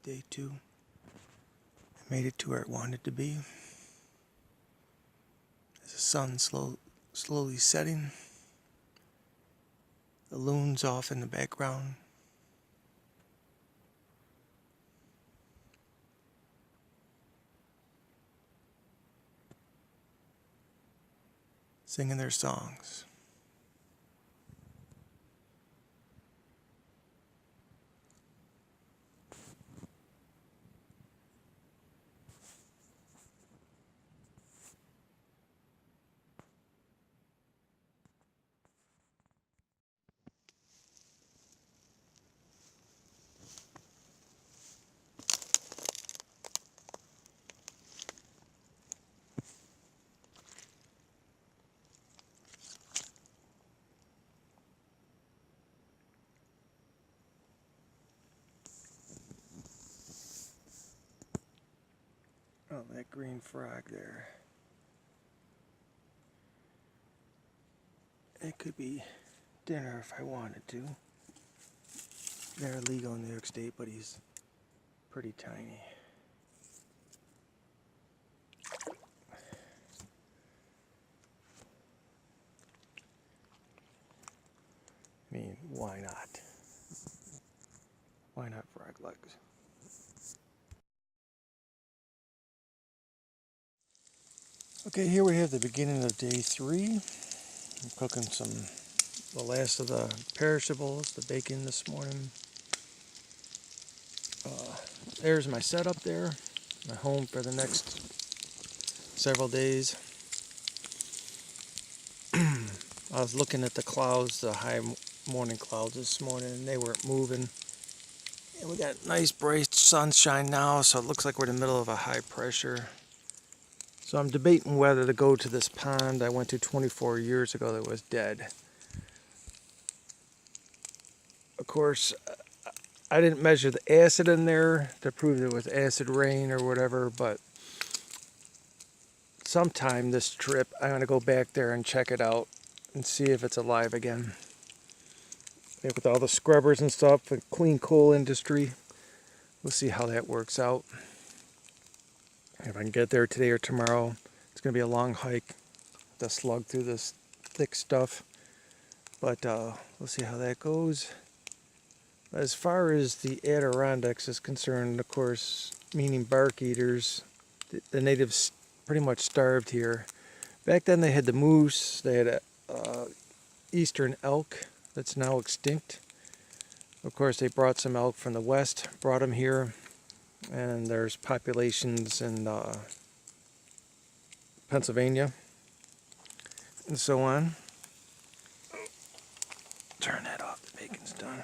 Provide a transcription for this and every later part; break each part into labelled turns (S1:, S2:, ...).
S1: Day 2. I made it to where it wanted to be. As the sun slowly setting, the loon's off in the background. Singing their songs. Oh, that green frog there. It could be dinner if I wanted to. They're illegal in New York State, but he's pretty tiny. I mean, why not? Why not frog legs? Okay, here we have the beginning of day 3. I'm cooking the last of the perishables, the bacon this morning. There's my setup there, my home for the next several days. I was looking at the clouds, the high morning clouds this morning, and they weren't moving. And we got nice bright sunshine now, so it looks like we're in the middle of a high pressure. So I'm debating whether to go to this pond I went to 24 years ago that was dead. Of course, I didn't measure the acid in there to prove it was acid rain or whatever, but sometime this trip I'm going to go back there and check it out and see if it's alive again. And with all the scrubbers and stuff, the clean coal industry, we'll see how that works out. If I can get there today or tomorrow, it's going to be a long hike to slug through this thick stuff, but we'll see how that goes. As far as the Adirondacks is concerned, of course, meaning bark eaters, the natives pretty much starved here. Back then they had the moose, they had a eastern elk that's now extinct. Of course, they brought some elk from the west, brought them here, and there's populations in Pennsylvania and so on. Turn that off, the bacon's done.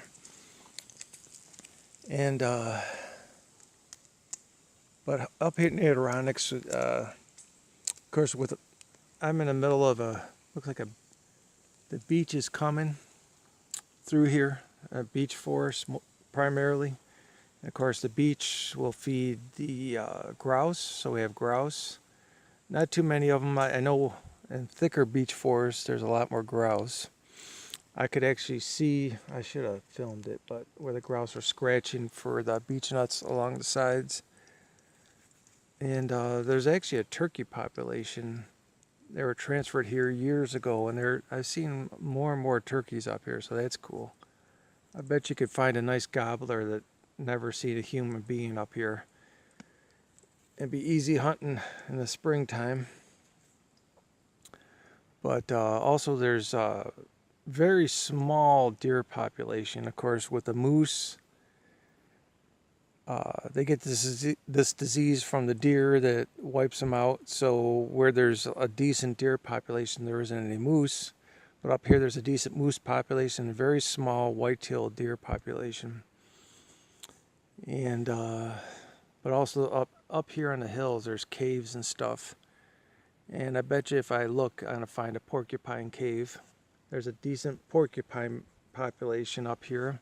S1: And but up here in the Adirondacks, of course, I'm in the middle of looks like the beach is coming through here, a beach forest primarily. And of course, the beach will feed the grouse, so we have grouse. Not too many of them. I know in thicker beech forests, there's a lot more grouse. I could actually see, I should have filmed it, but where the grouse are scratching for the beech nuts along the sides. And there's actually a turkey population. They were transferred here years ago, and I've seen more and more turkeys up here, so that's cool. I bet you could find a nice gobbler that never seen a human being up here. It'd be easy hunting in the springtime. But also there's a very small deer population. Of course, with the moose, they get this disease from the deer that wipes them out. So where there's a decent deer population, there isn't any moose. But up here there's a decent moose population, a very small white-tailed deer population. And but also up here on the hills, there's caves and stuff. And I bet you if I look, I'm gonna find a porcupine cave. There's a decent porcupine population up here.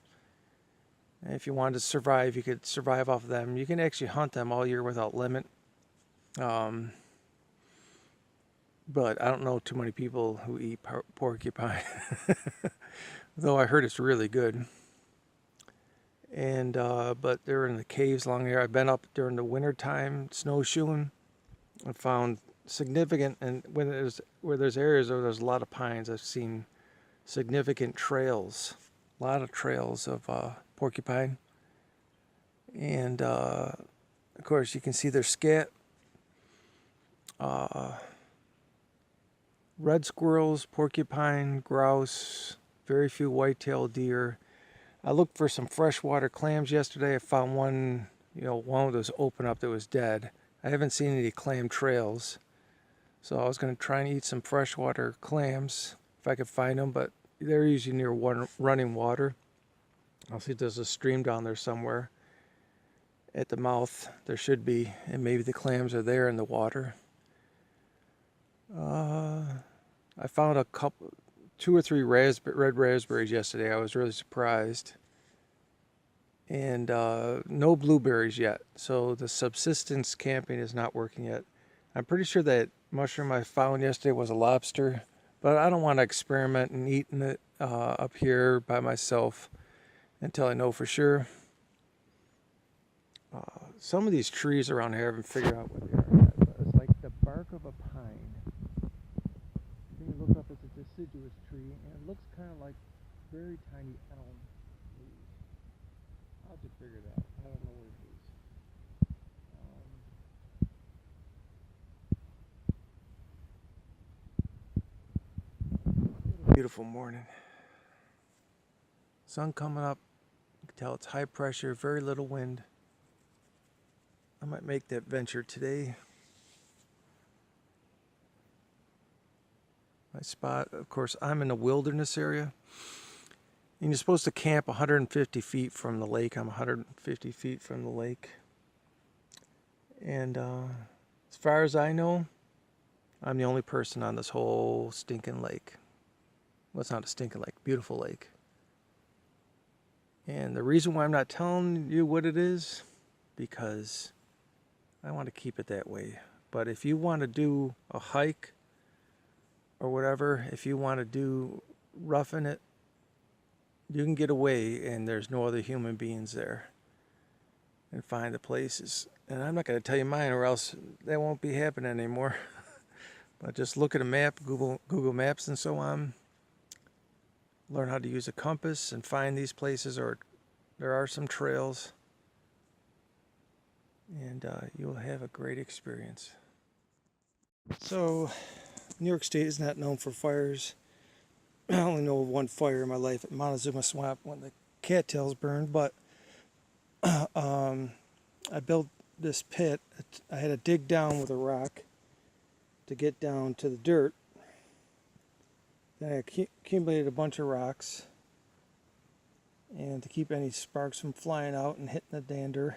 S1: And if you wanted to survive, you could survive off of them. You can actually hunt them all year without limit. But I don't know too many people who eat porcupine. Though I heard it's really good. and but they're in the caves along here. I've been up during the winter time snowshoeing and found significant, and where there's areas where there's a lot of pines, I've seen significant trails, a lot of trails of porcupine. And of course you can see their scat. Red squirrels, porcupine, grouse, very few white-tailed deer. I looked for some freshwater clams yesterday. I found one, one that was open up that was dead. I haven't seen any clam trails. So I was going to try and eat some freshwater clams if I could find them, but they're usually near running water. I'll see if there's a stream down there somewhere. At the mouth, there should be, and maybe the clams are there in the water. I found a couple, 2 or 3 red raspberries yesterday. I was really surprised. And no blueberries yet. So the subsistence camping is not working yet. I'm pretty sure that mushroom I found yesterday was a lobster, but I don't want to experiment in eating it up here by myself until I know for sure. Some of these trees around here, I haven't figured out what they are yet, but it's like the bark of a pine. Then you look up, it's a deciduous tree, and it looks kind of like very tiny elm leaves. I'll have to figure it out. I don't know what it is. Beautiful morning. Sun coming up. You can tell it's high pressure, very little wind. I might make that venture today. My spot, of course, I'm in the wilderness area. And you're supposed to camp 150 feet from the lake. I'm 150 feet from the lake. And as far as I know, I'm the only person on this whole stinking lake. Well, it's not a stinking lake, beautiful lake. And the reason why I'm not telling you what it is, because I want to keep it that way. But if you want to do a hike or whatever, if you want to do roughing it, you can get away and there's no other human beings there and find the places. And I'm not going to tell you mine or else that won't be happening anymore. But just look at a map, Google Maps and so on. Learn how to use a compass and find these places, or there are some trails. And you'll have a great experience. So, New York State is not known for fires. I only know of one fire in my life at Montezuma Swamp when the cattails burned, but I built this pit. I had to dig down with a rock to get down to the dirt. Then I accumulated a bunch of rocks, and to keep any sparks from flying out and hitting the dander,